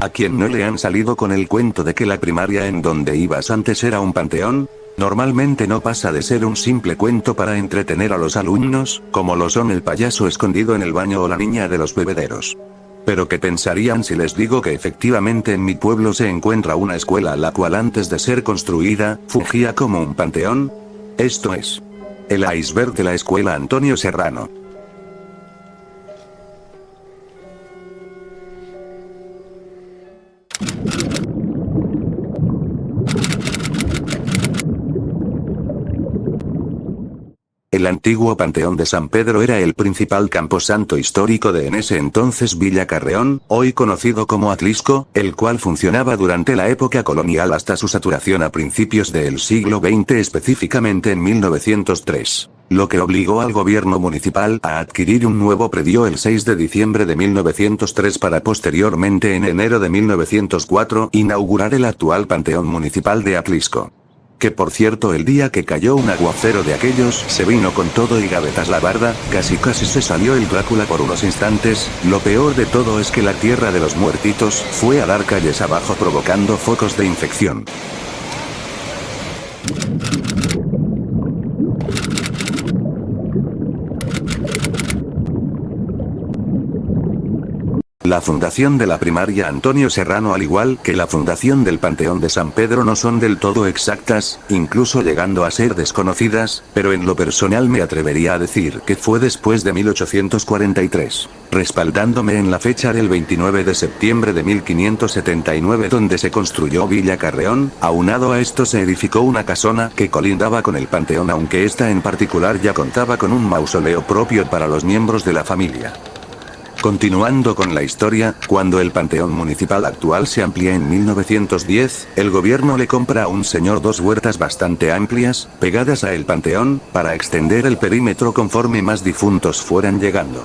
¿A quién no le han salido con el cuento de que la primaria en donde ibas antes era un panteón? Normalmente no pasa de ser un simple cuento para entretener a los alumnos, como lo son el payaso escondido en el baño o la niña de los bebederos. Pero ¿qué pensarían si les digo que efectivamente en mi pueblo se encuentra una escuela la cual antes de ser construida, fungía como un panteón? Esto es el iceberg de la escuela Antonio Serrano. El antiguo Panteón de San Pedro era el principal camposanto histórico de en ese entonces Villa Carreón, hoy conocido como Atlisco, el cual funcionaba durante la época colonial hasta su saturación a principios del siglo XX, específicamente en 1903. Lo que obligó al gobierno municipal a adquirir un nuevo predio el 6 de diciembre de 1903 para posteriormente en enero de 1904 inaugurar el actual Panteón Municipal de Atlisco. Que por cierto el día que cayó un aguacero de aquellos se vino con todo y gavetas la barda, casi se salió el Drácula por unos instantes. Lo peor de todo es que la tierra de los muertitos fue a dar calles abajo provocando focos de infección. La fundación de la primaria Antonio Serrano al igual que la fundación del Panteón de San Pedro no son del todo exactas, incluso llegando a ser desconocidas, pero en lo personal me atrevería a decir que fue después de 1843, respaldándome en la fecha del 29 de septiembre de 1579 donde se construyó Villa Carreón. Aunado a esto se edificó una casona que colindaba con el panteón, aunque esta en particular ya contaba con un mausoleo propio para los miembros de la familia. Continuando con la historia, cuando el panteón municipal actual se amplía en 1910, el gobierno le compra a un señor dos huertas bastante amplias, pegadas a el panteón, para extender el perímetro conforme más difuntos fueran llegando.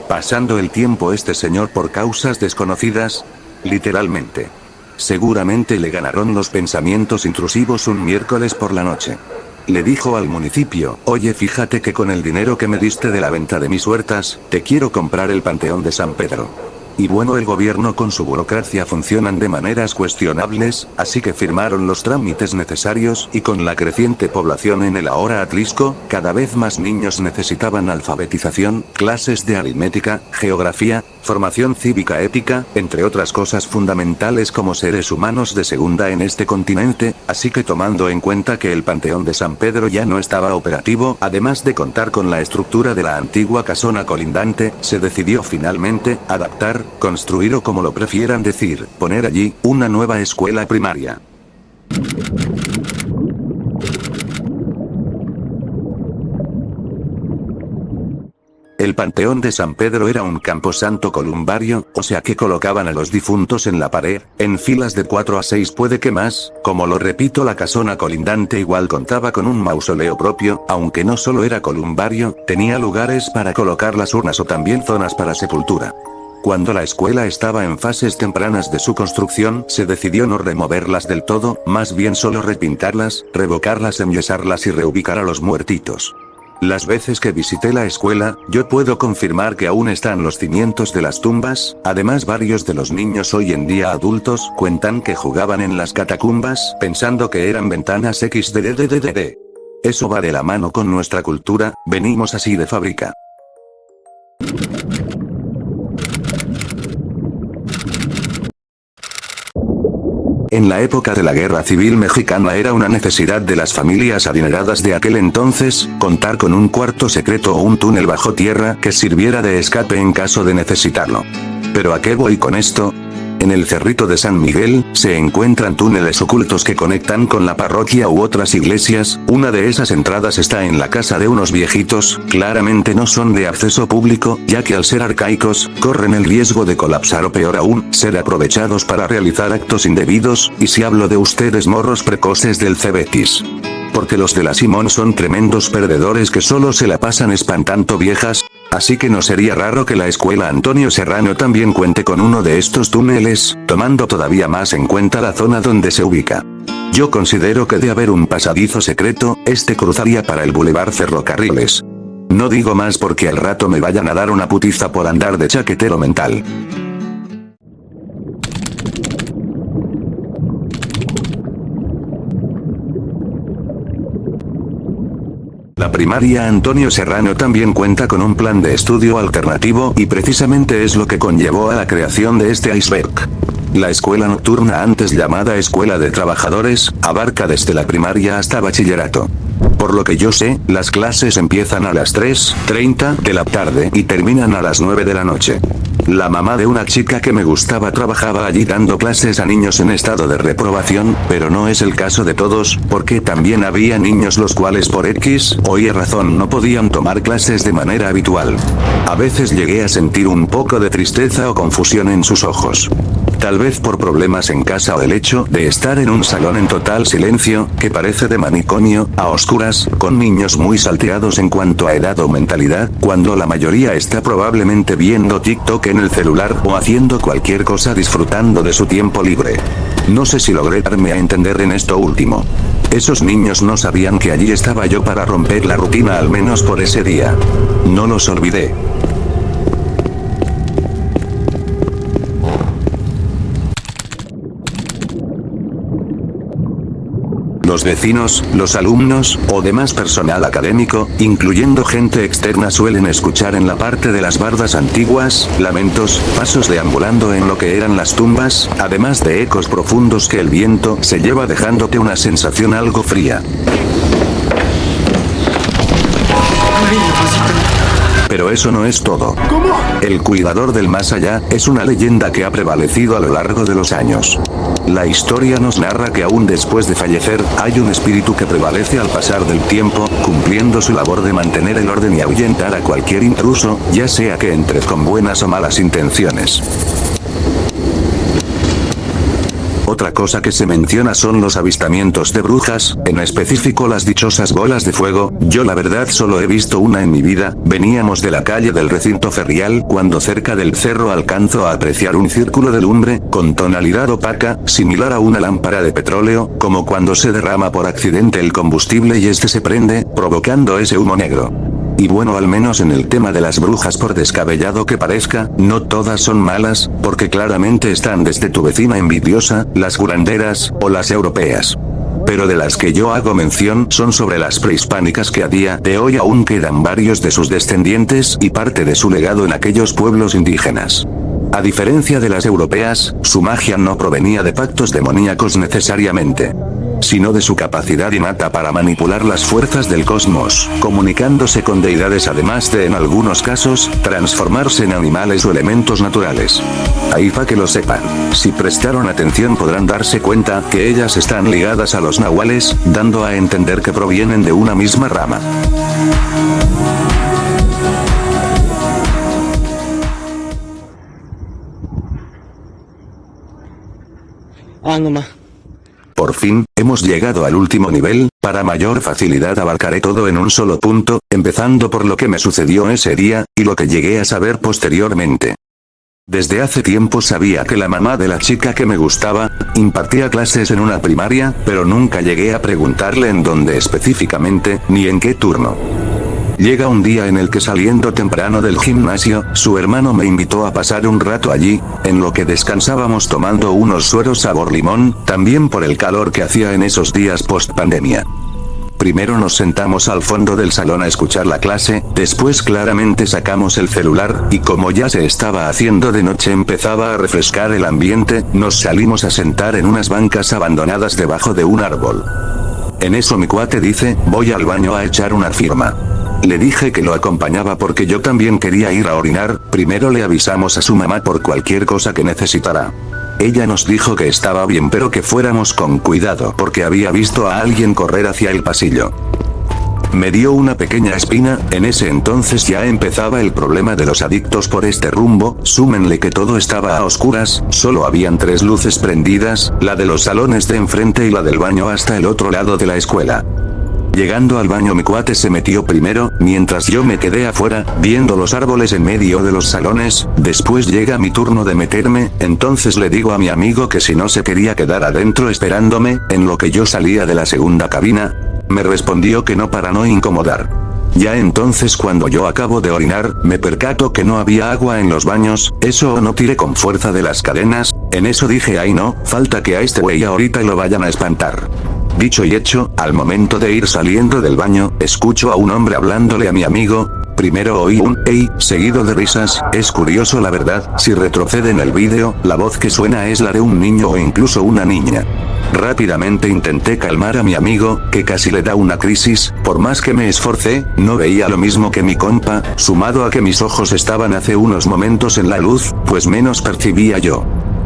Pasando el tiempo este señor por causas desconocidas, literalmente, seguramente le ganaron los pensamientos intrusivos un miércoles por la noche. Le dijo al municipio: oye, fíjate que con el dinero que me diste de la venta de mis huertas, te quiero comprar el Panteón de San Pedro. Y bueno, el gobierno con su burocracia funcionan de maneras cuestionables, así que firmaron los trámites necesarios y con la creciente población en el ahora Atlisco, cada vez más niños necesitaban alfabetización, clases de aritmética, geografía, formación cívica ética, entre otras cosas fundamentales como seres humanos de segunda en este continente, así que tomando en cuenta que el Panteón de San Pedro ya no estaba operativo, además de contar con la estructura de la antigua casona colindante, se decidió finalmente adaptar, construir o como lo prefieran decir, poner allí una nueva escuela primaria. El Panteón de San Pedro era un camposanto columbario, o sea que colocaban a los difuntos en la pared, en filas de 4 a 6 puede que más, como lo repito la casona colindante igual contaba con un mausoleo propio, aunque no solo era columbario, tenía lugares para colocar las urnas o también zonas para sepultura. Cuando la escuela estaba en fases tempranas de su construcción, se decidió no removerlas del todo, más bien solo repintarlas, revocarlas, enyesarlas y reubicar a los muertitos. Las veces que visité la escuela, yo puedo confirmar que aún están los cimientos de las tumbas, además varios de los niños hoy en día adultos cuentan que jugaban en las catacumbas pensando que eran ventanas XDDDDD. Eso va de la mano con nuestra cultura, venimos así de fábrica. En la época de la Guerra Civil Mexicana era una necesidad de las familias adineradas de aquel entonces, contar con un cuarto secreto o un túnel bajo tierra que sirviera de escape en caso de necesitarlo. ¿Pero a qué voy con esto? En el Cerrito de San Miguel, se encuentran túneles ocultos que conectan con la parroquia u otras iglesias. Una de esas entradas está en la casa de unos viejitos, claramente no son de acceso público, ya que al ser arcaicos, corren el riesgo de colapsar o peor aún, ser aprovechados para realizar actos indebidos, y si hablo de ustedes morros precoces del Cebetis. Porque los de la Simón son tremendos perdedores que solo se la pasan espantando viejas. Así que no sería raro que la escuela Antonio Serrano también cuente con uno de estos túneles, tomando todavía más en cuenta la zona donde se ubica. Yo considero que de haber un pasadizo secreto, este cruzaría para el Boulevard Ferrocarriles. No digo más porque al rato me vayan a dar una putiza por andar de chaquetero mental. La primaria Antonio Serrano también cuenta con un plan de estudio alternativo y precisamente es lo que conllevó a la creación de este iceberg. La escuela nocturna, antes llamada Escuela de Trabajadores, abarca desde la primaria hasta bachillerato. Por lo que yo sé, las clases empiezan a las 3:30 de la tarde y terminan a las 9 de la noche. La mamá de una chica que me gustaba trabajaba allí dando clases a niños en estado de reprobación, pero no es el caso de todos, porque también había niños los cuales por X o Y razón no podían tomar clases de manera habitual. A veces llegué a sentir un poco de tristeza o confusión en sus ojos. Tal vez por problemas en casa o el hecho de estar en un salón en total silencio, que parece de manicomio, a oscuras, con niños muy salteados en cuanto a edad o mentalidad, cuando la mayoría está probablemente viendo TikTok en el celular o haciendo cualquier cosa disfrutando de su tiempo libre. No sé si logré darme a entender en esto último. Esos niños no sabían que allí estaba yo para romper la rutina al menos por ese día. No los olvidé. Los vecinos, los alumnos, o demás personal académico, incluyendo gente externa, suelen escuchar en la parte de las bardas antiguas, lamentos, pasos deambulando en lo que eran las tumbas, además de ecos profundos que el viento se lleva dejándote una sensación algo fría. Pero eso no es todo. ¿Cómo? El cuidador del más allá es una leyenda que ha prevalecido a lo largo de los años. La historia nos narra que aún después de fallecer, hay un espíritu que prevalece al pasar del tiempo, cumpliendo su labor de mantener el orden y ahuyentar a cualquier intruso, ya sea que entre con buenas o malas intenciones. Otra cosa que se menciona son los avistamientos de brujas, en específico las dichosas bolas de fuego. Yo la verdad solo he visto una en mi vida. Veníamos de la calle del recinto ferial cuando cerca del cerro alcanzo a apreciar un círculo de lumbre, con tonalidad opaca, similar a una lámpara de petróleo, como cuando se derrama por accidente el combustible y este se prende, provocando ese humo negro. Y bueno, al menos en el tema de las brujas, por descabellado que parezca, no todas son malas, porque claramente están desde tu vecina envidiosa, las curanderas, o las europeas. Pero de las que yo hago mención son sobre las prehispánicas, que a día de hoy aún quedan varios de sus descendientes y parte de su legado en aquellos pueblos indígenas. A diferencia de las europeas, su magia no provenía de pactos demoníacos necesariamente, sino de su capacidad innata para manipular las fuerzas del cosmos, comunicándose con deidades, además de, en algunos casos, transformarse en animales o elementos naturales. Ahí pa' que lo sepan. Si prestaron atención podrán darse cuenta que ellas están ligadas a los nahuales, dando a entender que provienen de una misma rama. No más. Por fin, hemos llegado al último nivel. Para mayor facilidad abarcaré todo en un solo punto, empezando por lo que me sucedió ese día, y lo que llegué a saber posteriormente. Desde hace tiempo sabía que la mamá de la chica que me gustaba, impartía clases en una primaria, pero nunca llegué a preguntarle en dónde específicamente, ni en qué turno. Llega un día en el que, saliendo temprano del gimnasio, su hermano me invitó a pasar un rato allí, en lo que descansábamos tomando unos sueros sabor limón, también por el calor que hacía en esos días post pandemia. Primero nos sentamos al fondo del salón a escuchar la clase, después claramente sacamos el celular, y como ya se estaba haciendo de noche empezaba a refrescar el ambiente, nos salimos a sentar en unas bancas abandonadas debajo de un árbol. En eso mi cuate dice, voy al baño a echar una firma. Le dije que lo acompañaba porque yo también quería ir a orinar. Primero le avisamos a su mamá por cualquier cosa que necesitara. Ella nos dijo que estaba bien, pero que fuéramos con cuidado porque había visto a alguien correr hacia el pasillo. Me dio una pequeña espina. En ese entonces ya empezaba el problema de los adictos por este rumbo. Súmenle que todo estaba a oscuras, solo habían 3 luces prendidas, la de los salones de enfrente y la del baño hasta el otro lado de la escuela. Llegando al baño mi cuate se metió primero, mientras yo me quedé afuera, viendo los árboles en medio de los salones. Después llega mi turno de meterme, entonces le digo a mi amigo que si no se quería quedar adentro esperándome, en lo que yo salía de la segunda cabina. Me respondió que no, para no incomodar. Ya entonces, cuando yo acabo de orinar, me percato que no había agua en los baños. Eso o no tiré con fuerza de las cadenas. En eso dije, ay no, falta que a este güey ahorita lo vayan a espantar. Dicho y hecho, al momento de ir saliendo del baño, escucho a un hombre hablándole a mi amigo. Primero oí un "ey", seguido de risas. Es curioso la verdad, si retroceden el vídeo, la voz que suena es la de un niño o incluso una niña. Rápidamente intenté calmar a mi amigo, que casi le da una crisis. Por más que me esforcé, no veía lo mismo que mi compa, sumado a que mis ojos estaban hace unos momentos en la luz, pues menos percibía yo.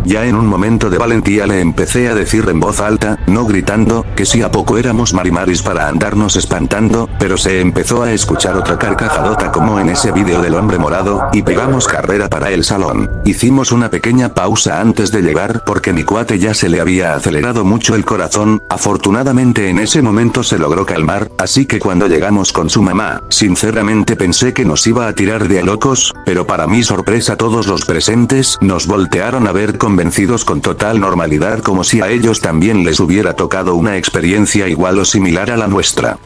Ya en un momento de valentía le empecé a decir en voz alta, no gritando, que si a poco éramos marimaris para andarnos espantando, pero se empezó a escuchar otra carcajadota como en ese vídeo del hombre morado, y pegamos carrera para el salón. Hicimos una pequeña pausa antes de llegar porque mi cuate ya se le había acelerado mucho el corazón. Afortunadamente en ese momento se logró calmar, así que cuando llegamos con su mamá, sinceramente pensé que nos iba a tirar de a locos, pero para mi sorpresa todos los presentes nos voltearon a ver convencidos con total normalidad, como si a ellos también les hubiera tocado una experiencia igual o similar a la nuestra.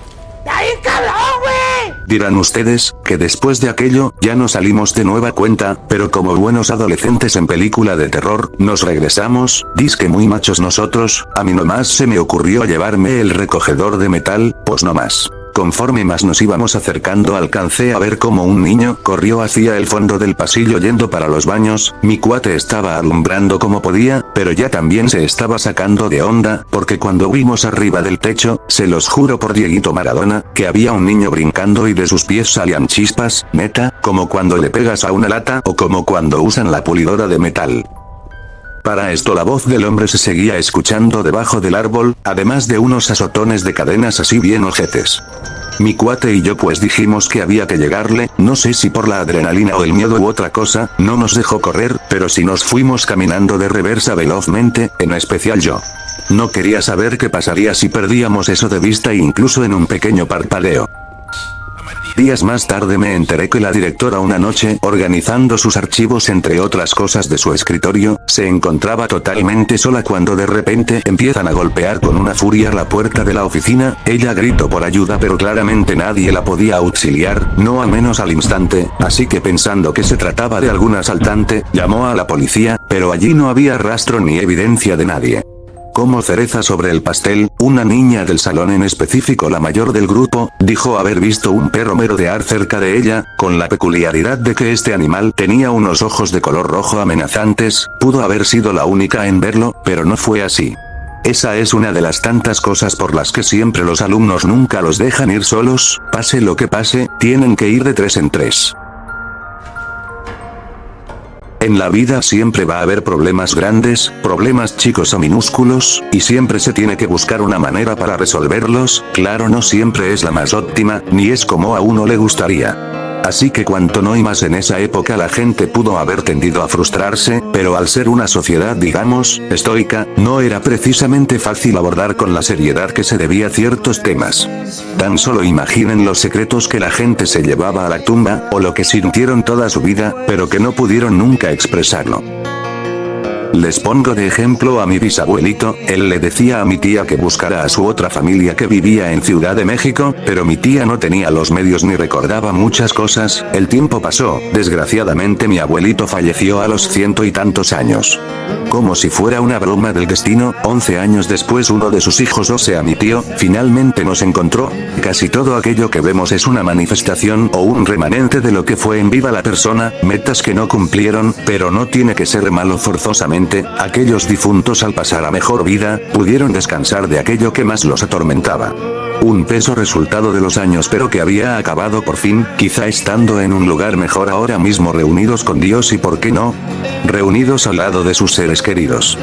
Dirán ustedes, que después de aquello, ya no salimos de nueva cuenta, pero como buenos adolescentes en película de terror, nos regresamos, disque muy machos nosotros. A mí nomás se me ocurrió llevarme el recogedor de metal, pues no más. Conforme más nos íbamos acercando alcancé a ver como un niño corrió hacia el fondo del pasillo yendo para los baños. Mi cuate estaba alumbrando como podía, pero ya también se estaba sacando de onda, porque cuando vimos arriba del techo, se los juro por Dieguito Maradona, que había un niño brincando y de sus pies salían chispas, neta, como cuando le pegas a una lata o como cuando usan la pulidora de metal. Para esto la voz del hombre se seguía escuchando debajo del árbol, además de unos azotones de cadenas así bien ojetes. Mi cuate y yo pues dijimos que había que llegarle, no sé si por la adrenalina o el miedo u otra cosa, no nos dejó correr, pero sí nos fuimos caminando de reversa velozmente, en especial yo. No quería saber qué pasaría si perdíamos eso de vista incluso en un pequeño parpadeo. Días más tarde me enteré que la directora una noche, organizando sus archivos entre otras cosas de su escritorio, se encontraba totalmente sola cuando de repente empiezan a golpear con una furia la puerta de la oficina. Ella gritó por ayuda pero claramente nadie la podía auxiliar, no al menos al instante, así que pensando que se trataba de algún asaltante, llamó a la policía, pero allí no había rastro ni evidencia de nadie. Como cereza sobre el pastel, una niña del salón, en específico la mayor del grupo, dijo haber visto un perro merodear cerca de ella, con la peculiaridad de que este animal tenía unos ojos de color rojo amenazantes. Pudo haber sido la única en verlo, pero no fue así. Esa es una de las tantas cosas por las que siempre los alumnos nunca los dejan ir solos, pase lo que pase, tienen que ir de 3 en 3. En la vida siempre va a haber problemas grandes, problemas chicos o minúsculos, y siempre se tiene que buscar una manera para resolverlos. Claro, no siempre es la más óptima, ni es como a uno le gustaría. Así que cuanto no y más en esa época la gente pudo haber tendido a frustrarse, pero al ser una sociedad digamos, estoica, no era precisamente fácil abordar con la seriedad que se debía ciertos temas. Tan solo imaginen los secretos que la gente se llevaba a la tumba, o lo que sintieron toda su vida, pero que no pudieron nunca expresarlo. Les pongo de ejemplo a mi bisabuelito. Él le decía a mi tía que buscara a su otra familia que vivía en Ciudad de México, pero mi tía no tenía los medios ni recordaba muchas cosas. El tiempo pasó, desgraciadamente mi abuelito falleció a los 100 y tantos años. Como si fuera una broma del destino, 11 años después uno de sus hijos, o sea mi tío, finalmente nos encontró. Casi todo aquello que vemos es una manifestación o un remanente de lo que fue en vida la persona, metas que no cumplieron, pero no tiene que ser malo forzosamente. Aquellos difuntos al pasar a mejor vida, pudieron descansar de aquello que más los atormentaba. Un peso resultado de los años pero que había acabado por fin, quizá estando en un lugar mejor ahora mismo reunidos con Dios y por qué no, reunidos al lado de sus seres queridos.